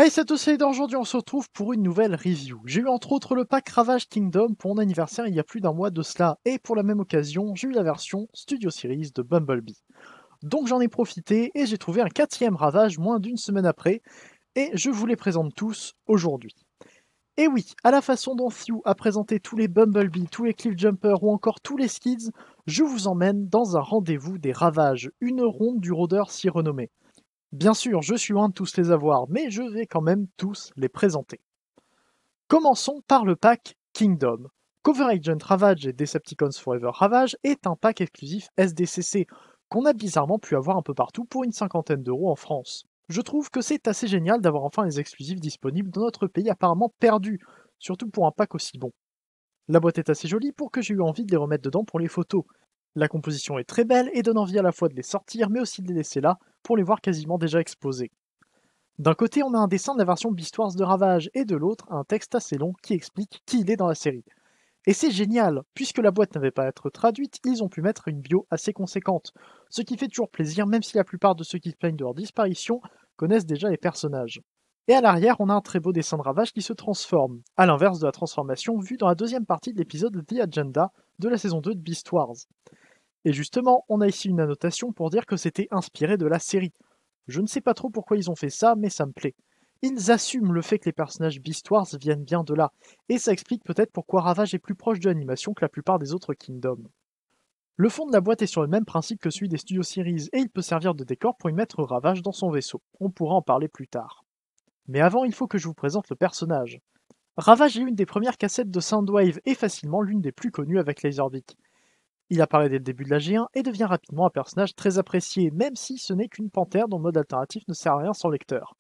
Hey, c'est tous et aujourd'hui on se retrouve pour une nouvelle review. J'ai eu entre autres le pack Ravage Kingdom pour mon anniversaire il y a plus d'un mois de cela, et pour la même occasion, j'ai eu la version Studio Series de Bumblebee. Donc j'en ai profité et j'ai trouvé un quatrième Ravage moins d'une semaine après, et je vous les présente tous aujourd'hui. Et oui, à la façon dont Thew a présenté tous les Bumblebee, tous les Cliffjumper ou encore tous les Skids, je vous emmène dans un rendez-vous des Ravages, une ronde du rôdeur si renommé. Bien sûr, je suis loin de tous les avoir, mais je vais quand même tous les présenter. Commençons par le pack Kingdom. Cover Agent Ravage et Decepticons Forever Ravage est un pack exclusif SDCC qu'on a bizarrement pu avoir un peu partout pour une cinquantaine d'euros en France. Je trouve que c'est assez génial d'avoir enfin les exclusifs disponibles dans notre pays apparemment perdu, surtout pour un pack aussi bon. La boîte est assez jolie pour que j'ai eu envie de les remettre dedans pour les photos. La composition est très belle et donne envie à la fois de les sortir mais aussi de les laisser là pour les voir quasiment déjà exposés. D'un côté, on a un dessin de la version Beast de Ravage et de l'autre, un texte assez long qui explique qui il est dans la série. Et c'est génial, puisque la boîte n'avait pas à être traduite, ils ont pu mettre une bio assez conséquente, ce qui fait toujours plaisir même si la plupart de ceux qui se plaignent de leur disparition connaissent déjà les personnages. Et à l'arrière, on a un très beau dessin de Ravage qui se transforme, à l'inverse de la transformation vue dans la deuxième partie de l'épisode The Agenda de la saison 2 de Beast Wars. Et justement, on a ici une annotation pour dire que c'était inspiré de la série. Je ne sais pas trop pourquoi ils ont fait ça, mais ça me plaît. Ils assument le fait que les personnages Beast Wars viennent bien de là, et ça explique peut-être pourquoi Ravage est plus proche de l'animation que la plupart des autres Kingdoms. Le fond de la boîte est sur le même principe que celui des Studio Series, et il peut servir de décor pour y mettre Ravage dans son vaisseau. On pourra en parler plus tard. Mais avant, il faut que je vous présente le personnage. Ravage est une des premières cassettes de Soundwave et facilement l'une des plus connues avec Laserbeak. Il apparaît dès le début de la G1 et devient rapidement un personnage très apprécié, même si ce n'est qu'une panthère dont le mode alternatif ne sert à rien sans lecteur.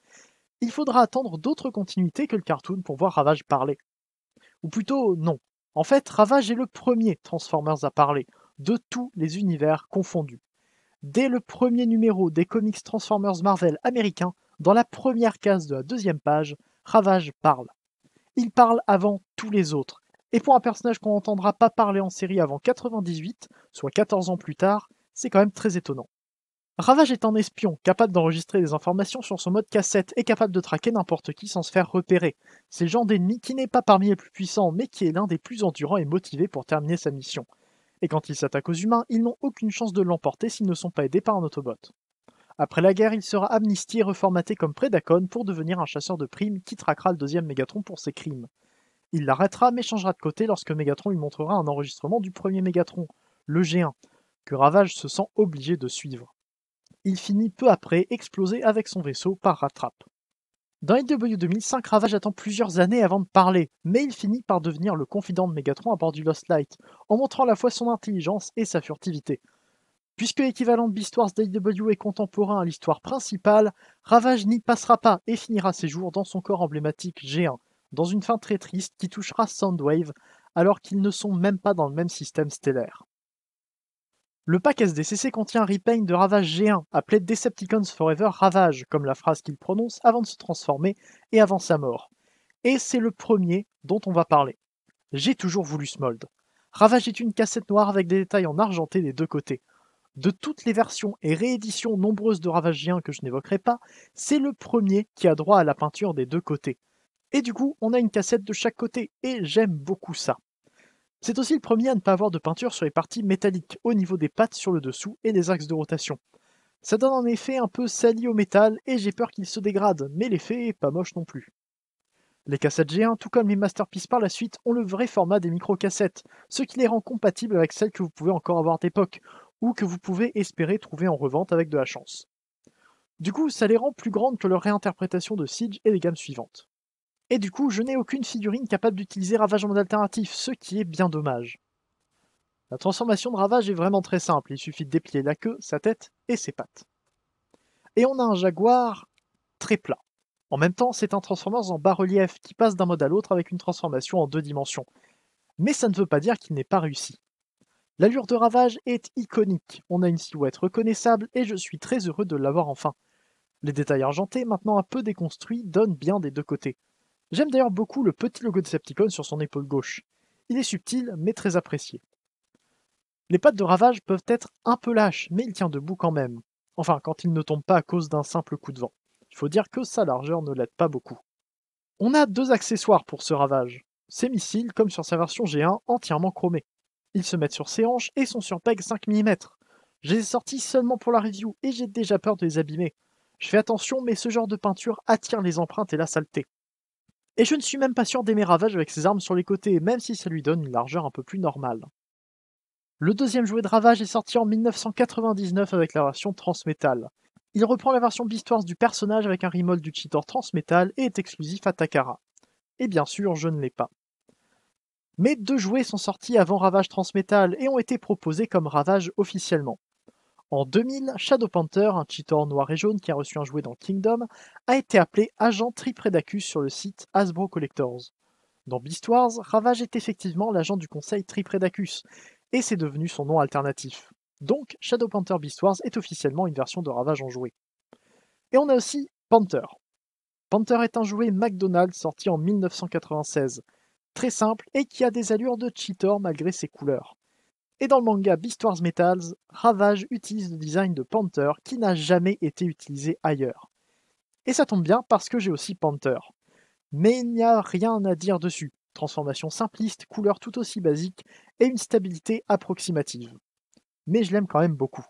Il faudra attendre d'autres continuités que le cartoon pour voir Ravage parler. Ou plutôt, non. En fait, Ravage est le premier Transformers à parler, de tous les univers confondus. Dès le premier numéro des comics Transformers Marvel américains, dans la première case de la deuxième page, Ravage parle. Il parle avant tous les autres. Et pour un personnage qu'on n'entendra pas parler en série avant 98, soit 14 ans plus tard, c'est quand même très étonnant. Ravage est un espion, capable d'enregistrer des informations sur son mode cassette et capable de traquer n'importe qui sans se faire repérer. C'est le genre d'ennemi qui n'est pas parmi les plus puissants, mais qui est l'un des plus endurants et motivés pour terminer sa mission. Et quand il s'attaque aux humains, ils n'ont aucune chance de l'emporter s'ils ne sont pas aidés par un Autobot. Après la guerre, il sera amnistié et reformaté comme Predacon pour devenir un chasseur de primes qui traquera le deuxième Mégatron pour ses crimes. Il l'arrêtera mais changera de côté lorsque Mégatron lui montrera un enregistrement du premier Mégatron, le G1, que Ravage se sent obligé de suivre. Il finit peu après explosé avec son vaisseau par rattrape. Dans IW 2005, Ravage attend plusieurs années avant de parler, mais il finit par devenir le confident de Mégatron à bord du Lost Light, en montrant à la fois son intelligence et sa furtivité. Puisque l'équivalent de Beast Wars d'IW est contemporain à l'histoire principale, Ravage n'y passera pas et finira ses jours dans son corps emblématique G1, dans une fin très triste qui touchera Soundwave, alors qu'ils ne sont même pas dans le même système stellaire. Le pack SDCC contient un repaint de Ravage G1, appelé Decepticons Forever Ravage, comme la phrase qu'il prononce avant de se transformer et avant sa mort. Et c'est le premier dont on va parler. J'ai toujours voulu ce mold. Ravage est une cassette noire avec des détails en argenté des deux côtés. De toutes les versions et rééditions nombreuses de Ravage G1 que je n'évoquerai pas, c'est le premier qui a droit à la peinture des deux côtés. Et du coup, on a une cassette de chaque côté, et j'aime beaucoup ça. C'est aussi le premier à ne pas avoir de peinture sur les parties métalliques, au niveau des pattes sur le dessous et des axes de rotation. Ça donne un effet un peu sali au métal, et j'ai peur qu'il se dégrade, mais l'effet est pas moche non plus. Les cassettes G1, tout comme les Masterpiece par la suite, ont le vrai format des micro-cassettes, ce qui les rend compatibles avec celles que vous pouvez encore avoir d'époque, ou que vous pouvez espérer trouver en revente avec de la chance. Du coup, ça les rend plus grandes que leur réinterprétation de Siege et des gammes suivantes. Et du coup, je n'ai aucune figurine capable d'utiliser Ravage en mode alternatif, ce qui est bien dommage. La transformation de Ravage est vraiment très simple, il suffit de déplier la queue, sa tête et ses pattes. Et on a un Jaguar très plat. En même temps, c'est un Transformers en bas-relief qui passe d'un mode à l'autre avec une transformation en 2 dimensions. Mais ça ne veut pas dire qu'il n'est pas réussi. L'allure de Ravage est iconique, on a une silhouette reconnaissable et je suis très heureux de l'avoir enfin. Les détails argentés, maintenant un peu déconstruits, donnent bien des deux côtés. J'aime d'ailleurs beaucoup le petit logo Decepticon sur son épaule gauche. Il est subtil, mais très apprécié. Les pattes de Ravage peuvent être un peu lâches, mais il tient debout quand même. Enfin, quand il ne tombe pas à cause d'un simple coup de vent. Il faut dire que sa largeur ne l'aide pas beaucoup. On a 2 accessoires pour ce Ravage. Ses missiles, comme sur sa version G1, entièrement chromés. Ils se mettent sur ses hanches et sont sur peg 5 mm. Je les ai sortis seulement pour la review et j'ai déjà peur de les abîmer. Je fais attention, mais ce genre de peinture attire les empreintes et la saleté. Et je ne suis même pas sûr d'aimer Ravage avec ses armes sur les côtés, même si ça lui donne une largeur un peu plus normale. Le deuxième jouet de Ravage est sorti en 1999 avec la version Transmetal. Il reprend la version Beast Wars du personnage avec un remold du cheater Transmetal et est exclusif à Takara. Et bien sûr, je ne l'ai pas. Mais 2 jouets sont sortis avant Ravage Transmetal et ont été proposés comme Ravage officiellement. En 2000, Shadow Panther, un cheater noir et jaune qui a reçu un jouet dans Kingdom, a été appelé agent Tripredacus sur le site Hasbro Collectors. Dans Beast Wars, Ravage est effectivement l'agent du conseil Tripredacus, et c'est devenu son nom alternatif. Donc, Shadow Panther Beast Wars est officiellement une version de Ravage en jouet. Et on a aussi Panther. Panther est un jouet McDonald's sorti en 1996, très simple et qui a des allures de cheater malgré ses couleurs. Et dans le manga Beast Wars Metals, Ravage utilise le design de Panther qui n'a jamais été utilisé ailleurs. Et ça tombe bien parce que j'ai aussi Panther. Mais il n'y a rien à dire dessus. Transformation simpliste, couleur tout aussi basique et une stabilité approximative. Mais je l'aime quand même beaucoup.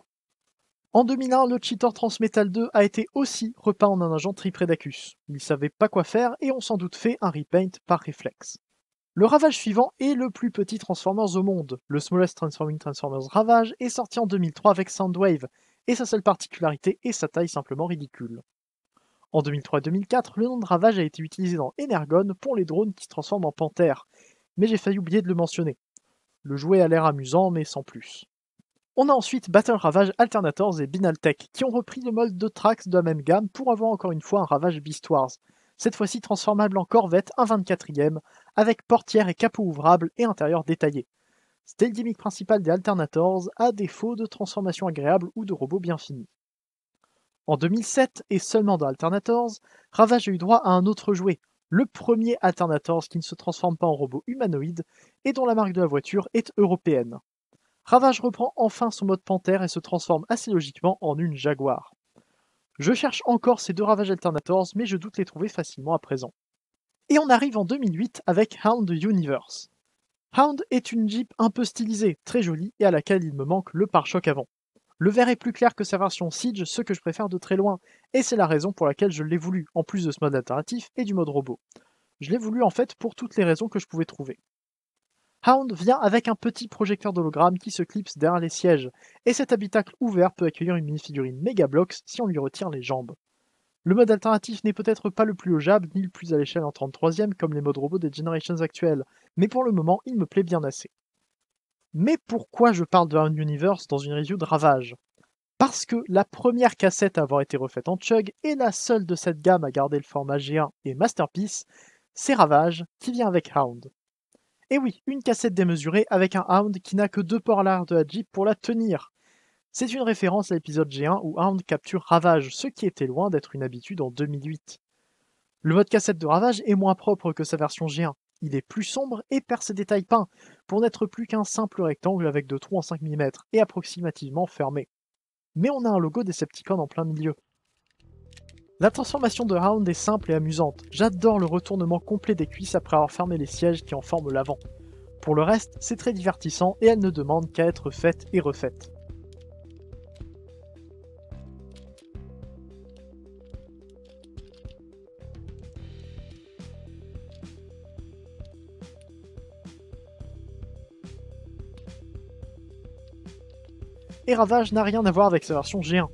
En 2001, le cheater Transmetal 2 a été aussi repeint en un agent Tripredacus. Il savait pas quoi faire et ont sans doute fait un repaint par réflexe. Le Ravage suivant est le plus petit Transformers au monde. Le Smallest Transforming Transformers Ravage est sorti en 2003 avec Soundwave, et sa seule particularité est sa taille simplement ridicule. En 2003 et 2004, le nom de Ravage a été utilisé dans Energon pour les drones qui se transforment en panthères, mais j'ai failli oublier de le mentionner. Le jouet a l'air amusant, mais sans plus. On a ensuite Battle Ravage Alternators et Binaltech, qui ont repris le mode de Trax de la même gamme pour avoir encore une fois un Ravage Beast Wars, cette fois-ci transformable en Corvette 1/24e, avec portière et capot ouvrable et intérieur détaillé. C'était le gimmick principal des Alternators, à défaut de transformation agréable ou de robots bien finis. En 2007, et seulement dans Alternators, Ravage a eu droit à un autre jouet, le premier Alternators qui ne se transforme pas en robot humanoïde et dont la marque de la voiture est européenne. Ravage reprend enfin son mode panthère et se transforme assez logiquement en une Jaguar. Je cherche encore ces 2 Ravage Alternators, mais je doute les trouver facilement à présent. Et on arrive en 2008 avec Hound Universe. Hound est une Jeep un peu stylisée, très jolie et à laquelle il me manque le pare-choc avant. Le vert est plus clair que sa version Siege, ce que je préfère de très loin, et c'est la raison pour laquelle je l'ai voulu, en plus de ce mode alternatif et du mode robot. Je l'ai voulu en fait pour toutes les raisons que je pouvais trouver. Hound vient avec un petit projecteur d'hologramme qui se clipse derrière les sièges, et cet habitacle ouvert peut accueillir une mini-figurine Megablox si on lui retire les jambes. Le mode alternatif n'est peut-être pas le plus logeable ni le plus à l'échelle en 33e comme les modes robots des Generations actuelles, mais pour le moment il me plaît bien assez. Mais pourquoi je parle de Hound Universe dans une review de Ravage? Parce que la première cassette à avoir été refaite en Chug et la seule de cette gamme à garder le format G1 et Masterpiece, c'est Ravage qui vient avec Hound. Et oui, une cassette démesurée avec un Hound qui n'a que 2 ports à l'arrière de la Jeep pour la tenir. C'est une référence à l'épisode G1 où Hound capture Ravage, ce qui était loin d'être une habitude en 2008. Le mode cassette de Ravage est moins propre que sa version G1. Il est plus sombre et perd ses détails peints, pour n'être plus qu'un simple rectangle avec 2 trous en 5 mm et approximativement fermé. Mais on a un logo Decepticon en plein milieu. La transformation de Hound est simple et amusante. J'adore le retournement complet des cuisses après avoir fermé les sièges qui en forment l'avant. Pour le reste, c'est très divertissant et elle ne demande qu'à être faite et refaite. Et Ravage n'a rien à voir avec sa version G1.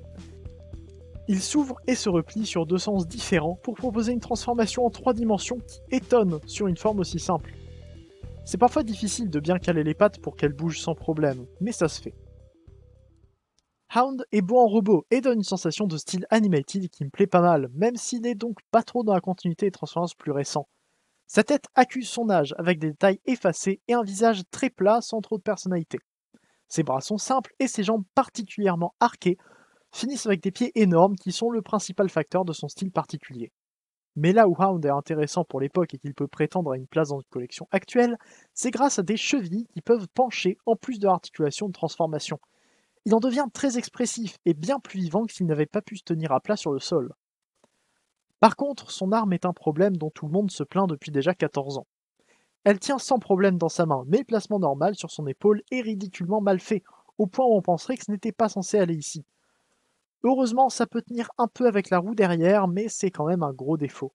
Il s'ouvre et se replie sur 2 sens différents pour proposer une transformation en 3 dimensions qui étonne sur une forme aussi simple. C'est parfois difficile de bien caler les pattes pour qu'elles bougent sans problème, mais ça se fait. Hound est beau en robot et donne une sensation de style animated qui me plaît pas mal, même s'il est donc pas trop dans la continuité des Transformers plus récents. Sa tête accuse son âge avec des détails effacés et un visage très plat sans trop de personnalité. Ses bras sont simples et ses jambes particulièrement arquées finissent avec des pieds énormes qui sont le principal facteur de son style particulier. Mais là où Hound est intéressant pour l'époque et qu'il peut prétendre à une place dans une collection actuelle, c'est grâce à des chevilles qui peuvent pencher en plus de l'articulation de transformation. Il en devient très expressif et bien plus vivant que s'il n'avait pas pu se tenir à plat sur le sol. Par contre, son arme est un problème dont tout le monde se plaint depuis déjà 14 ans. Elle tient sans problème dans sa main, mais le placement normal sur son épaule est ridiculement mal fait, au point où on penserait que ce n'était pas censé aller ici. Heureusement, ça peut tenir un peu avec la roue derrière, mais c'est quand même un gros défaut.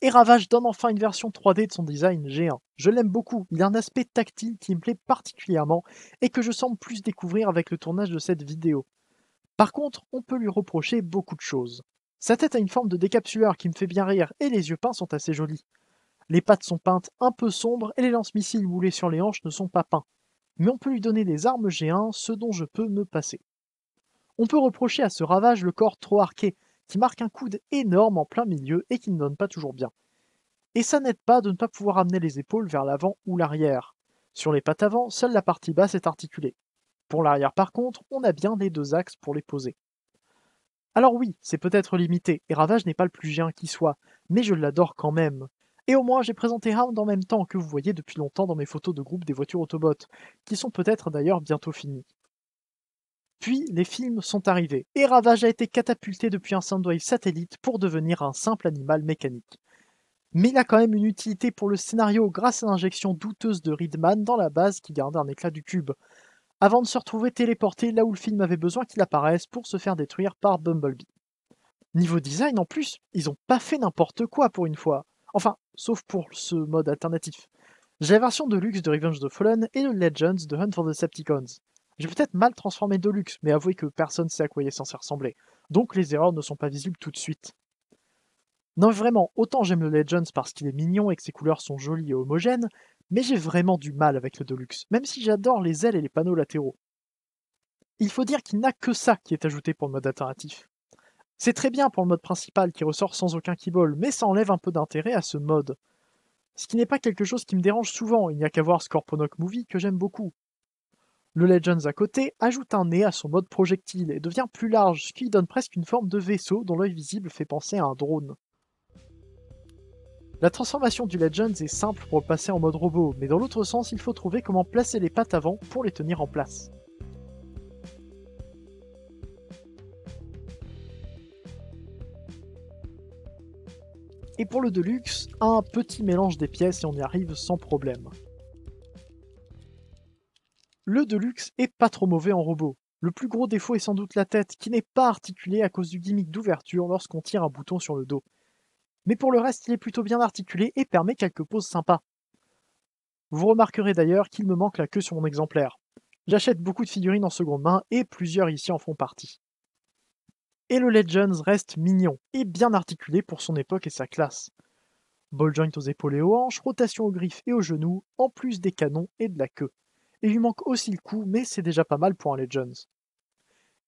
Et Ravage donne enfin une version 3D de son design G1. Je l'aime beaucoup, il a un aspect tactile qui me plaît particulièrement et que je semble plus découvrir avec le tournage de cette vidéo. Par contre, on peut lui reprocher beaucoup de choses. Sa tête a une forme de décapsuleur qui me fait bien rire et les yeux peints sont assez jolis. Les pattes sont peintes un peu sombres et les lance-missiles moulés sur les hanches ne sont pas peints. Mais on peut lui donner des armes G1, ce dont je peux me passer. On peut reprocher à ce Ravage le corps trop arqué, qui marque un coude énorme en plein milieu et qui ne donne pas toujours bien. Et ça n'aide pas de ne pas pouvoir amener les épaules vers l'avant ou l'arrière. Sur les pattes avant, seule la partie basse est articulée. Pour l'arrière par contre, on a bien les deux axes pour les poser. Alors oui, c'est peut-être limité, et Ravage n'est pas le plus géant qui soit, mais je l'adore quand même. Et au moins j'ai présenté Hound en même temps que vous voyez depuis longtemps dans mes photos de groupe des voitures Autobot, qui sont peut-être d'ailleurs bientôt finies. Puis les films sont arrivés, et Ravage a été catapulté depuis un Soundwave satellite pour devenir un simple animal mécanique. Mais il a quand même une utilité pour le scénario grâce à l'injection douteuse de Reedman dans la base qui garde un éclat du cube, avant de se retrouver téléporté là où le film avait besoin qu'il apparaisse pour se faire détruire par Bumblebee. Niveau design en plus, ils ont pas fait n'importe quoi pour une fois. Enfin, sauf pour ce mode alternatif. J'ai la version Deluxe de Revenge of the Fallen et le Legends de Hunt for the Decepticons. J'ai peut-être mal transformé Deluxe, mais avouez que personne sait à quoi il est censé ressembler, donc les erreurs ne sont pas visibles tout de suite. Non vraiment, autant j'aime le Legends parce qu'il est mignon et que ses couleurs sont jolies et homogènes, mais j'ai vraiment du mal avec le Deluxe, même si j'adore les ailes et les panneaux latéraux. Il faut dire qu'il n'a que ça qui est ajouté pour le mode alternatif. C'est très bien pour le mode principal qui ressort sans aucun keyboard, mais ça enlève un peu d'intérêt à ce mode. Ce qui n'est pas quelque chose qui me dérange souvent, il n'y a qu'à voir Scorponok Movie que j'aime beaucoup. Le Legends à côté ajoute un nez à son mode projectile et devient plus large, ce qui lui donne presque une forme de vaisseau dont l'œil visible fait penser à un drone. La transformation du Legends est simple pour le passer en mode robot, mais dans l'autre sens, il faut trouver comment placer les pattes avant pour les tenir en place. Et pour le Deluxe, un petit mélange des pièces et on y arrive sans problème. Le Deluxe est pas trop mauvais en robot. Le plus gros défaut est sans doute la tête, qui n'est pas articulée à cause du gimmick d'ouverture lorsqu'on tire un bouton sur le dos. Mais pour le reste, il est plutôt bien articulé et permet quelques poses sympas. Vous remarquerez d'ailleurs qu'il me manque la queue sur mon exemplaire. J'achète beaucoup de figurines en seconde main et plusieurs ici en font partie. Et le Legends reste mignon et bien articulé pour son époque et sa classe. Ball joint aux épaules et aux hanches, rotation aux griffes et aux genoux, en plus des canons et de la queue. Et il lui manque aussi le cou, mais c'est déjà pas mal pour un Legends.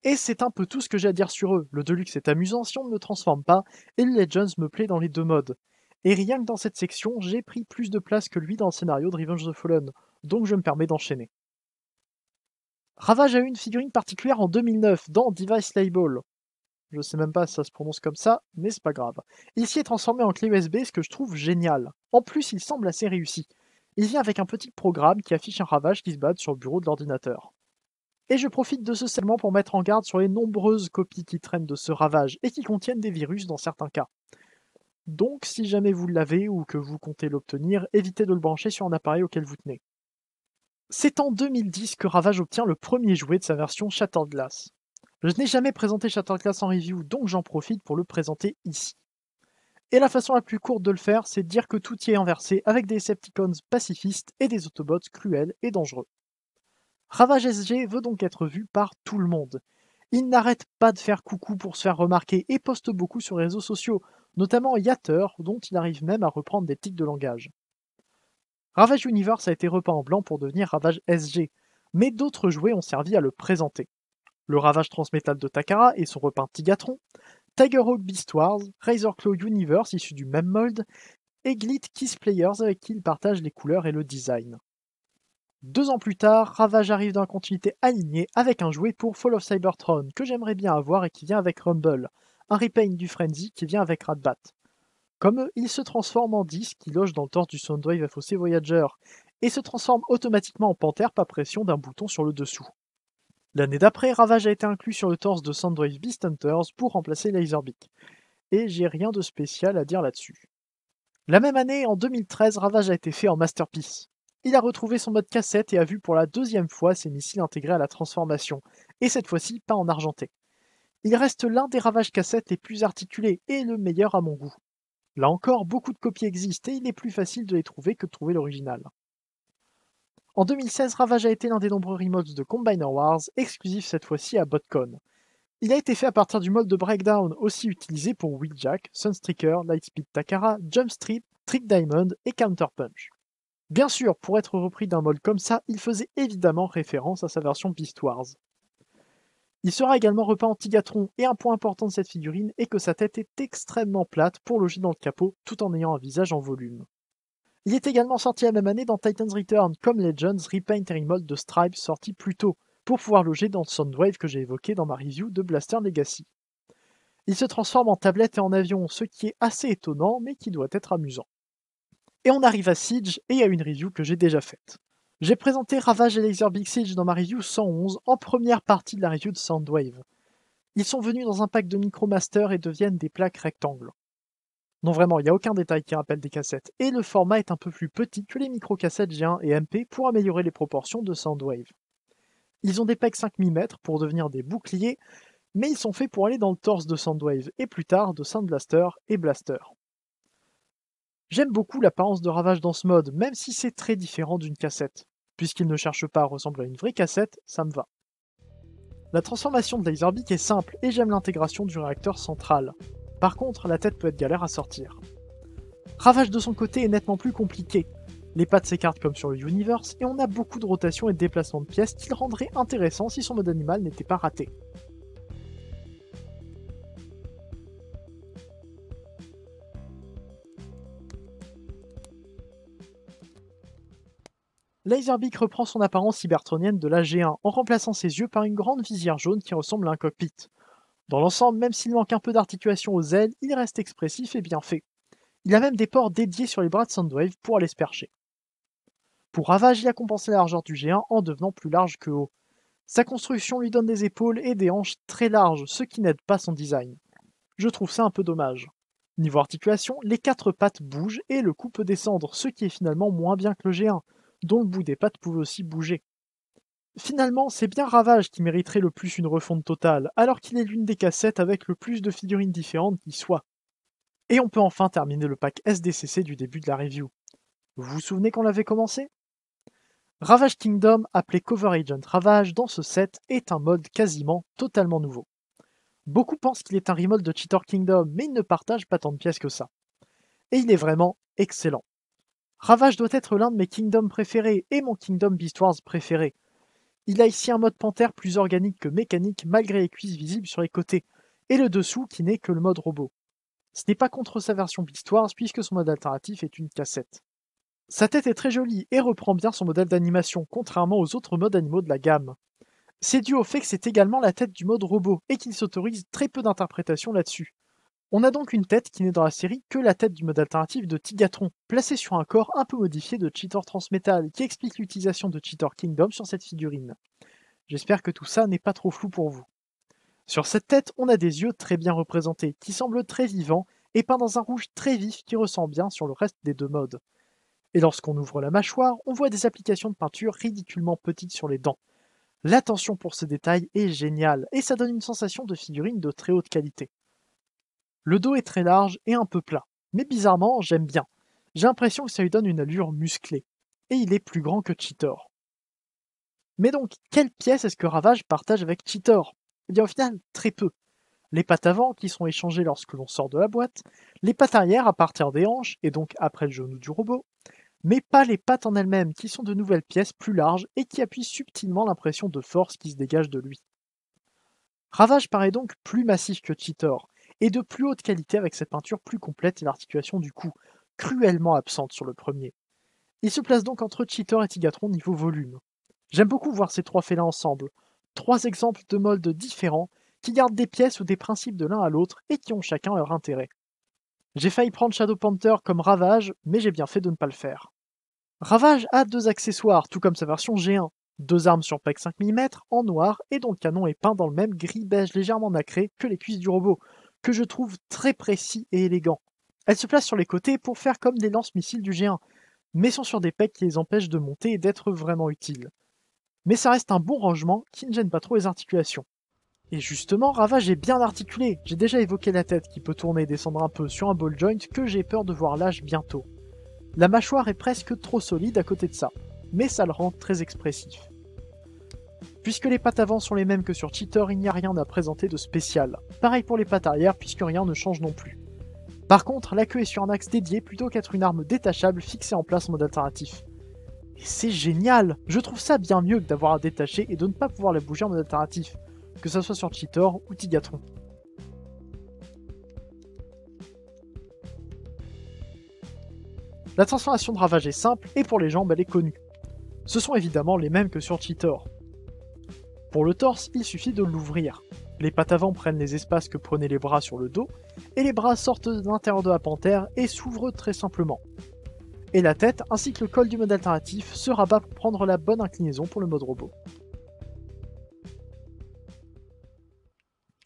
Et c'est un peu tout ce que j'ai à dire sur eux. Le Deluxe est amusant si on ne le transforme pas, et le Legends me plaît dans les deux modes. Et rien que dans cette section, j'ai pris plus de place que lui dans le scénario de Revenge of the Fallen, donc je me permets d'enchaîner. Ravage a eu une figurine particulière en 2009 dans Device Label. Je sais même pas si ça se prononce comme ça, mais c'est pas grave. Il s'y est transformé en clé USB, ce que je trouve génial. En plus, il semble assez réussi. Il vient avec un petit programme qui affiche un Ravage qui se bat sur le bureau de l'ordinateur. Et je profite de ce segment pour mettre en garde sur les nombreuses copies qui traînent de ce Ravage et qui contiennent des virus dans certains cas. Donc, si jamais vous l'avez ou que vous comptez l'obtenir, évitez de le brancher sur un appareil auquel vous tenez. C'est en 2010 que Ravage obtient le premier jouet de sa version Shattered Glass. Je n'ai jamais présenté Shattered Glass en review, donc j'en profite pour le présenter ici. Et la façon la plus courte de le faire, c'est de dire que tout y est inversé avec des Decepticons pacifistes et des Autobots cruels et dangereux. Ravage SG veut donc être vu par tout le monde. Il n'arrête pas de faire coucou pour se faire remarquer et poste beaucoup sur les réseaux sociaux, notamment Yatter, dont il arrive même à reprendre des tics de langage. Ravage Universe a été repeint en blanc pour devenir Ravage SG, mais d'autres jouets ont servi à le présenter. Le Ravage Transmétal de Takara et son repeint Tigatron, Tigerhawk Beast Wars, Razorclaw Universe issu du même mold, et Glit Kiss Players avec qui il partage les couleurs et le design. 2 ans plus tard, Ravage arrive dans la continuité alignée avec un jouet pour Fall of Cybertron que j'aimerais bien avoir et qui vient avec Rumble, un repaint du Frenzy qui vient avec Ratbat. Comme eux, il se transforme en disque qui loge dans le torse du Soundwave FOC Voyager et se transforme automatiquement en panthère par pression d'un bouton sur le dessous. L'année d'après, Ravage a été inclus sur le torse de Soundwave Beast Hunters pour remplacer Laserbeak. et j'ai rien de spécial à dire là-dessus. La même année, en 2013, Ravage a été fait en Masterpiece. Il a retrouvé son mode cassette et a vu pour la deuxième fois ses missiles intégrés à la transformation, et cette fois-ci pas en argenté. Il reste l'un des Ravage cassettes les plus articulés et le meilleur à mon goût. Là encore, beaucoup de copies existent et il est plus facile de les trouver que de trouver l'original. En 2016, Ravage a été l'un des nombreux remodes de Combiner Wars, exclusif cette fois-ci à Botcon. Il a été fait à partir du mode de Breakdown, aussi utilisé pour Wheeljack, Sunstreaker, Lightspeed Takara, Jumpstrip, Trick Diamond et Counter Punch. Bien sûr, pour être repris d'un mode comme ça, il faisait évidemment référence à sa version Beast Wars. Il sera également repeint en Tigatron, et un point important de cette figurine est que sa tête est extrêmement plate pour loger dans le capot, tout en ayant un visage en volume. Il est également sorti la même année dans Titan's Return, comme Legends Repaint et Remold de Stripes sorti plus tôt, pour pouvoir loger dans Soundwave que j'ai évoqué dans ma review de Blaster Legacy. Il se transforme en tablette et en avion, ce qui est assez étonnant, mais qui doit être amusant. Et on arrive à Siege, et à une review que j'ai déjà faite. J'ai présenté Ravage et Laser Big Siege dans ma review 111, en première partie de la review de Soundwave. Ils sont venus dans un pack de Micromaster et deviennent des plaques rectangles. Non vraiment, il n'y a aucun détail qui rappelle des cassettes, et le format est un peu plus petit que les micro-cassettes G1 et MP pour améliorer les proportions de Soundwave. Ils ont des pecs 5 mm pour devenir des boucliers, mais ils sont faits pour aller dans le torse de Soundwave, et plus tard de Sound Blaster et Blaster. J'aime beaucoup l'apparence de Ravage dans ce mode, même si c'est très différent d'une cassette. Puisqu'il ne cherche pas à ressembler à une vraie cassette, ça me va. La transformation de Laserbeak est simple, et j'aime l'intégration du réacteur central. Par contre, la tête peut être galère à sortir. Ravage de son côté est nettement plus compliqué. Les pattes s'écartent comme sur le Universe, et on a beaucoup de rotation et de déplacement de pièces qui le rendraient intéressant si son mode animal n'était pas raté. Laserbeak reprend son apparence cybertronienne de la G1 en remplaçant ses yeux par une grande visière jaune qui ressemble à un cockpit. Dans l'ensemble, même s'il manque un peu d'articulation aux ailes, il reste expressif et bien fait. Il a même des ports dédiés sur les bras de Soundwave pour aller se percher. Pour Ravage, il a compensé la largeur du G1 en devenant plus large que haut. Sa construction lui donne des épaules et des hanches très larges, ce qui n'aide pas son design. Je trouve ça un peu dommage. Niveau articulation, les 4 pattes bougent et le cou peut descendre, ce qui est finalement moins bien que le G1, dont le bout des pattes pouvait aussi bouger. Finalement, c'est bien Ravage qui mériterait le plus une refonte totale, alors qu'il est l'une des cassettes avec le plus de figurines différentes qui soit. Et on peut enfin terminer le pack SDCC du début de la review. Vous vous souvenez qu'on l'avait commencé? Ravage Kingdom, appelé Cover Agent Ravage dans ce set, est un mode quasiment totalement nouveau. Beaucoup pensent qu'il est un remode de Cheetor Kingdom, mais il ne partage pas tant de pièces que ça. Et il est vraiment excellent. Ravage doit être l'un de mes Kingdoms préférés et mon Kingdom Beast Wars préféré. Il a ici un mode panthère plus organique que mécanique malgré les cuisses visibles sur les côtés, et le dessous qui n'est que le mode robot. Ce n'est pas contre sa version Beast Wars puisque son mode alternatif est une cassette. Sa tête est très jolie et reprend bien son modèle d'animation, contrairement aux autres modes animaux de la gamme. C'est dû au fait que c'est également la tête du mode robot et qu'il s'autorise très peu d'interprétation là-dessus. On a donc une tête qui n'est dans la série que la tête du mode alternatif de Tigatron, placée sur un corps un peu modifié de Cheetor Transmetal, qui explique l'utilisation de Cheetor Kingdom sur cette figurine. J'espère que tout ça n'est pas trop flou pour vous. Sur cette tête, on a des yeux très bien représentés, qui semblent très vivants, et peints dans un rouge très vif qui ressent bien sur le reste des deux modes. Et lorsqu'on ouvre la mâchoire, on voit des applications de peinture ridiculement petites sur les dents. L'attention pour ce détail est géniale, et ça donne une sensation de figurine de très haute qualité. Le dos est très large et un peu plat, mais bizarrement, j'aime bien. J'ai l'impression que ça lui donne une allure musclée, et il est plus grand que Cheetor. Mais donc, quelle pièce est-ce que Ravage partage avec Cheetor? Eh bien au final, très peu. Les pattes avant qui sont échangées lorsque l'on sort de la boîte, les pattes arrière à partir des hanches, et donc après le genou du robot, mais pas les pattes en elles-mêmes qui sont de nouvelles pièces plus larges et qui appuient subtilement l'impression de force qui se dégage de lui. Ravage paraît donc plus massif que Cheetor, et de plus haute qualité avec cette peinture plus complète et l'articulation du cou, cruellement absente sur le premier. Il se place donc entre Cheetor et Tigatron niveau volume. J'aime beaucoup voir ces trois félins ensemble, 3 exemples de moldes différents qui gardent des pièces ou des principes de l'un à l'autre et qui ont chacun leur intérêt. J'ai failli prendre Shadow Panther comme Ravage, mais j'ai bien fait de ne pas le faire. Ravage a 2 accessoires, tout comme sa version G1, 2 armes sur PEC 5 mm en noir et dont le canon est peint dans le même gris beige légèrement nacré que les cuisses du robot, que je trouve très précis et élégant. Elles se placent sur les côtés pour faire comme des lance-missiles du G1, mais sont sur des pecs qui les empêchent de monter et d'être vraiment utiles. Mais ça reste un bon rangement qui ne gêne pas trop les articulations. Et justement, Ravage est bien articulé. J'ai déjà évoqué la tête qui peut tourner et descendre un peu sur un ball joint que j'ai peur de voir lâche bientôt. La mâchoire est presque trop solide à côté de ça, mais ça le rend très expressif. Puisque les pattes avant sont les mêmes que sur Cheetor, il n'y a rien à présenter de spécial. Pareil pour les pattes arrière puisque rien ne change non plus. Par contre, la queue est sur un axe dédié plutôt qu'être une arme détachable fixée en place en mode alternatif. Et c'est génial! Je trouve ça bien mieux que d'avoir à détacher et de ne pas pouvoir la bouger en mode alternatif, que ce soit sur Cheetor ou Tigatron. La transformation de Ravage est simple et pour les jambes elle est connue. Ce sont évidemment les mêmes que sur Cheetor. Pour le torse, il suffit de l'ouvrir. Les pattes avant prennent les espaces que prenaient les bras sur le dos, et les bras sortent de l'intérieur de la panthère et s'ouvrent très simplement. Et la tête, ainsi que le col du mode alternatif, se rabat pour prendre la bonne inclinaison pour le mode robot.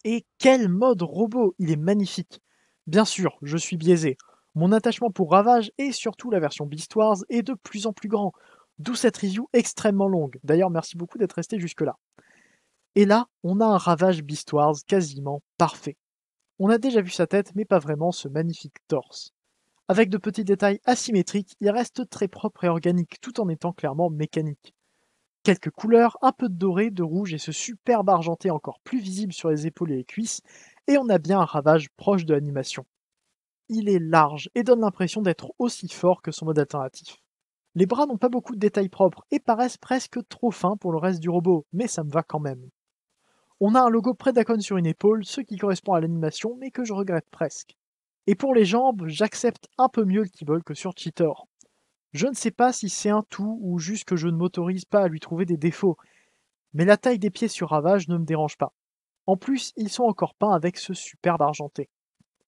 Et quel mode robot! Il est magnifique! Bien sûr, je suis biaisé. Mon attachement pour Ravage, et surtout la version Beast Wars, est de plus en plus grand, d'où cette review extrêmement longue. D'ailleurs, merci beaucoup d'être resté jusque-là. Et là, on a un Ravage Beast Wars quasiment parfait. On a déjà vu sa tête, mais pas vraiment ce magnifique torse. Avec de petits détails asymétriques, il reste très propre et organique, tout en étant clairement mécanique. Quelques couleurs, un peu de doré, de rouge et ce superbe argenté encore plus visible sur les épaules et les cuisses, et on a bien un Ravage proche de l'animation. Il est large et donne l'impression d'être aussi fort que son mode alternatif. Les bras n'ont pas beaucoup de détails propres et paraissent presque trop fins pour le reste du robot, mais ça me va quand même. On a un logo Predacon sur une épaule, ce qui correspond à l'animation, mais que je regrette presque. Et pour les jambes, j'accepte un peu mieux le keyboard que sur Cheetor. Je ne sais pas si c'est un tout ou juste que je ne m'autorise pas à lui trouver des défauts, mais la taille des pieds sur Ravage ne me dérange pas. En plus, ils sont encore peints avec ce superbe argenté.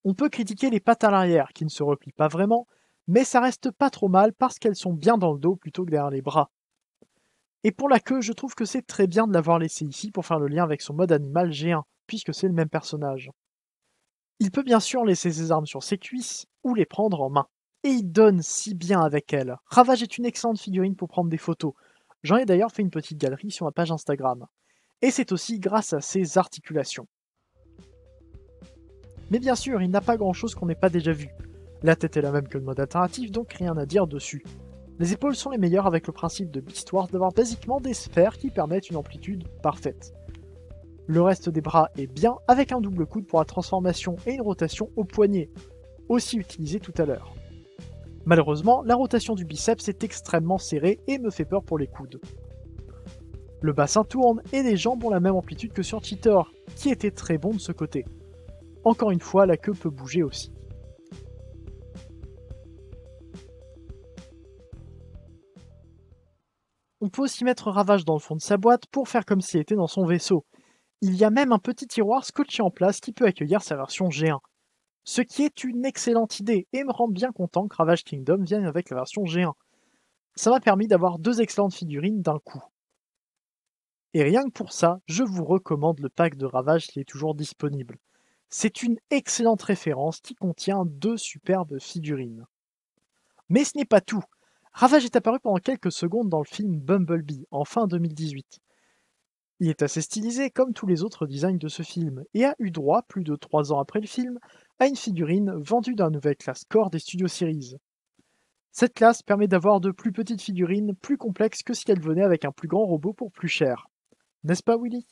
On peut critiquer les pattes à l'arrière, qui ne se replient pas vraiment, mais ça reste pas trop mal parce qu'elles sont bien dans le dos plutôt que derrière les bras. Et pour la queue, je trouve que c'est très bien de l'avoir laissé ici pour faire le lien avec son mode animal G1, puisque c'est le même personnage. Il peut bien sûr laisser ses armes sur ses cuisses, ou les prendre en main. Et il donne si bien avec elle. Ravage est une excellente figurine pour prendre des photos. J'en ai d'ailleurs fait une petite galerie sur ma page Instagram. Et c'est aussi grâce à ses articulations. Mais bien sûr, il n'a pas grand chose qu'on n'ait pas déjà vu. La tête est la même que le mode alternatif, donc rien à dire dessus. Les épaules sont les meilleures avec le principe de Beast Wars d'avoir basiquement des sphères qui permettent une amplitude parfaite. Le reste des bras est bien avec un double coude pour la transformation et une rotation au poignet, aussi utilisé tout à l'heure. Malheureusement, la rotation du biceps est extrêmement serrée et me fait peur pour les coudes. Le bassin tourne et les jambes ont la même amplitude que sur Cheetor, qui était très bon de ce côté. Encore une fois, la queue peut bouger aussi. On peut aussi mettre Ravage dans le fond de sa boîte pour faire comme s'il était dans son vaisseau. Il y a même un petit tiroir scotché en place qui peut accueillir sa version G1. Ce qui est une excellente idée et me rend bien content que Ravage Kingdom vienne avec la version G1. Ça m'a permis d'avoir deux excellentes figurines d'un coup. Et rien que pour ça, je vous recommande le pack de Ravage qui est toujours disponible. C'est une excellente référence qui contient deux superbes figurines. Mais ce n'est pas tout. Ravage est apparu pendant quelques secondes dans le film Bumblebee en fin 2018. Il est assez stylisé comme tous les autres designs de ce film et a eu droit, plus de 3 ans après le film, à une figurine vendue dans la nouvelle classe Core des Studio Series. Cette classe permet d'avoir de plus petites figurines plus complexes que si elles venaient avec un plus grand robot pour plus cher. N'est-ce pas Willy?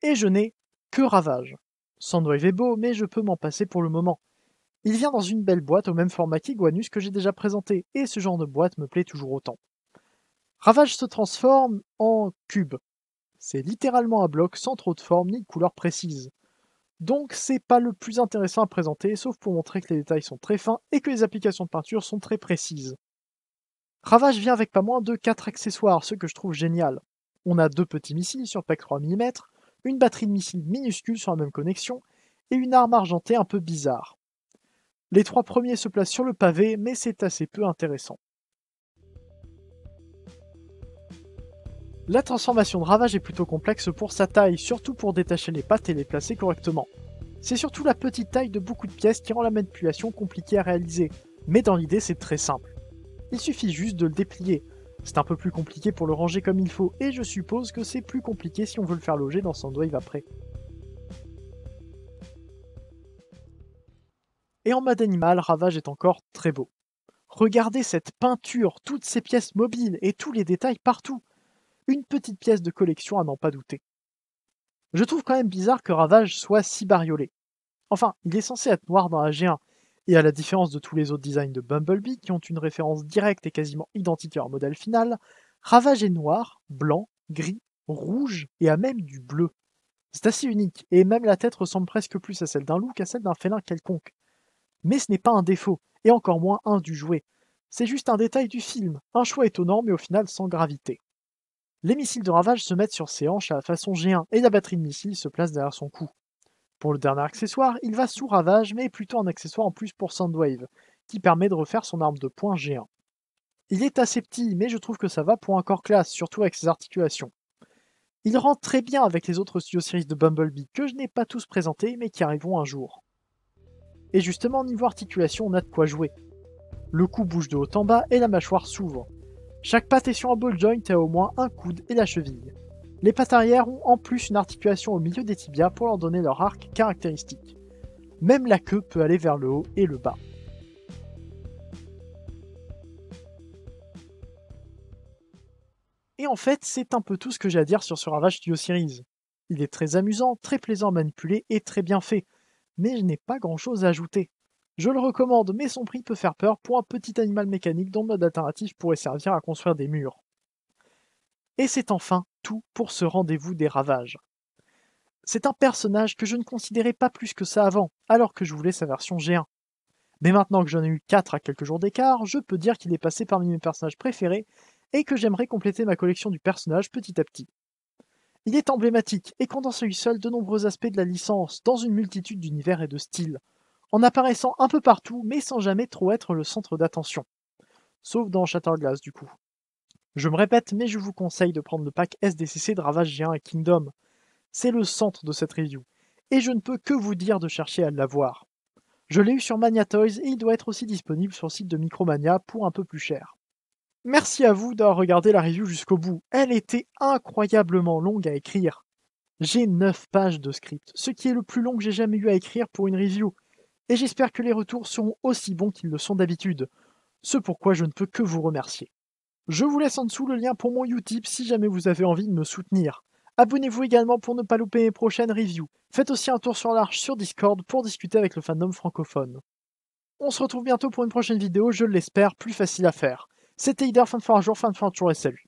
Et je n'ai que Ravage. Soundwave est beau, mais je peux m'en passer pour le moment. Il vient dans une belle boîte au même format qu'Iguanus que j'ai déjà présenté, et ce genre de boîte me plaît toujours autant. Ravage se transforme en cube. C'est littéralement un bloc sans trop de forme ni de couleur précise. Donc c'est pas le plus intéressant à présenter, sauf pour montrer que les détails sont très fins et que les applications de peinture sont très précises. Ravage vient avec pas moins de 4 accessoires, ce que je trouve génial. On a 2 petits missiles sur pack 3 mm, une batterie de missiles minuscule sur la même connexion, et une arme argentée un peu bizarre. Les 3 premiers se placent sur le pavé, mais c'est assez peu intéressant. La transformation de Ravage est plutôt complexe pour sa taille, surtout pour détacher les pattes et les placer correctement. C'est surtout la petite taille de beaucoup de pièces qui rend la manipulation compliquée à réaliser, mais dans l'idée c'est très simple. Il suffit juste de le déplier. C'est un peu plus compliqué pour le ranger comme il faut, et je suppose que c'est plus compliqué si on veut le faire loger dans Soundwave après. Et en mode animal, Ravage est encore très beau. Regardez cette peinture, toutes ces pièces mobiles et tous les détails partout. Une petite pièce de collection à n'en pas douter. Je trouve quand même bizarre que Ravage soit si bariolé. Enfin, il est censé être noir dans la G1, et à la différence de tous les autres designs de Bumblebee qui ont une référence directe et quasiment identique à leur modèle final, Ravage est noir, blanc, gris, rouge et a même du bleu. C'est assez unique, et même la tête ressemble presque plus à celle d'un loup qu'à celle d'un félin quelconque. Mais ce n'est pas un défaut, et encore moins un du jouet. C'est juste un détail du film, un choix étonnant mais au final sans gravité. Les missiles de Ravage se mettent sur ses hanches à la façon G1 et la batterie de missiles se place derrière son cou. Pour le dernier accessoire, il va sous Ravage mais plutôt un accessoire en plus pour Soundwave, qui permet de refaire son arme de poing G1. Il est assez petit mais je trouve que ça va pour un corps classe, surtout avec ses articulations. Il rentre très bien avec les autres Studio Series de Bumblebee que je n'ai pas tous présentés mais qui arriveront un jour. Et justement, niveau articulation, on a de quoi jouer. Le cou bouge de haut en bas et la mâchoire s'ouvre. Chaque patte est sur un ball joint et a au moins un coude et la cheville. Les pattes arrière ont en plus une articulation au milieu des tibias pour leur donner leur arc caractéristique. Même la queue peut aller vers le haut et le bas. Et en fait, c'est un peu tout ce que j'ai à dire sur ce Ravage Studio Series. Il est très amusant, très plaisant à manipuler et très bien fait. Mais je n'ai pas grand chose à ajouter. Je le recommande, mais son prix peut faire peur pour un petit animal mécanique dont le mode alternatif pourrait servir à construire des murs. Et c'est enfin tout pour ce rendez-vous des Ravages. C'est un personnage que je ne considérais pas plus que ça avant, alors que je voulais sa version G1. Mais maintenant que j'en ai eu 4 à quelques jours d'écart, je peux dire qu'il est passé parmi mes personnages préférés et que j'aimerais compléter ma collection du personnage petit à petit. Il est emblématique et condense à lui seul de nombreux aspects de la licence, dans une multitude d'univers et de styles, en apparaissant un peu partout mais sans jamais trop être le centre d'attention. Sauf dans Shatterglass du coup. Je me répète, mais je vous conseille de prendre le pack SDCC de Ravage G1 et Kingdom. C'est le centre de cette review, et je ne peux que vous dire de chercher à l'avoir. Je l'ai eu sur Mania Toys et il doit être aussi disponible sur le site de Micromania pour un peu plus cher. Merci à vous d'avoir regardé la review jusqu'au bout, elle était incroyablement longue à écrire. J'ai 9 pages de script, ce qui est le plus long que j'ai jamais eu à écrire pour une review, et j'espère que les retours seront aussi bons qu'ils le sont d'habitude, ce pourquoi je ne peux que vous remercier. Je vous laisse en dessous le lien pour mon Utip si jamais vous avez envie de me soutenir. Abonnez-vous également pour ne pas louper mes prochaines reviews. Faites aussi un tour sur l'Arche sur Discord pour discuter avec le fandom francophone. On se retrouve bientôt pour une prochaine vidéo, je l'espère, plus facile à faire. C'était Hider, fin de fin un jour, fin de fin toujours et salut.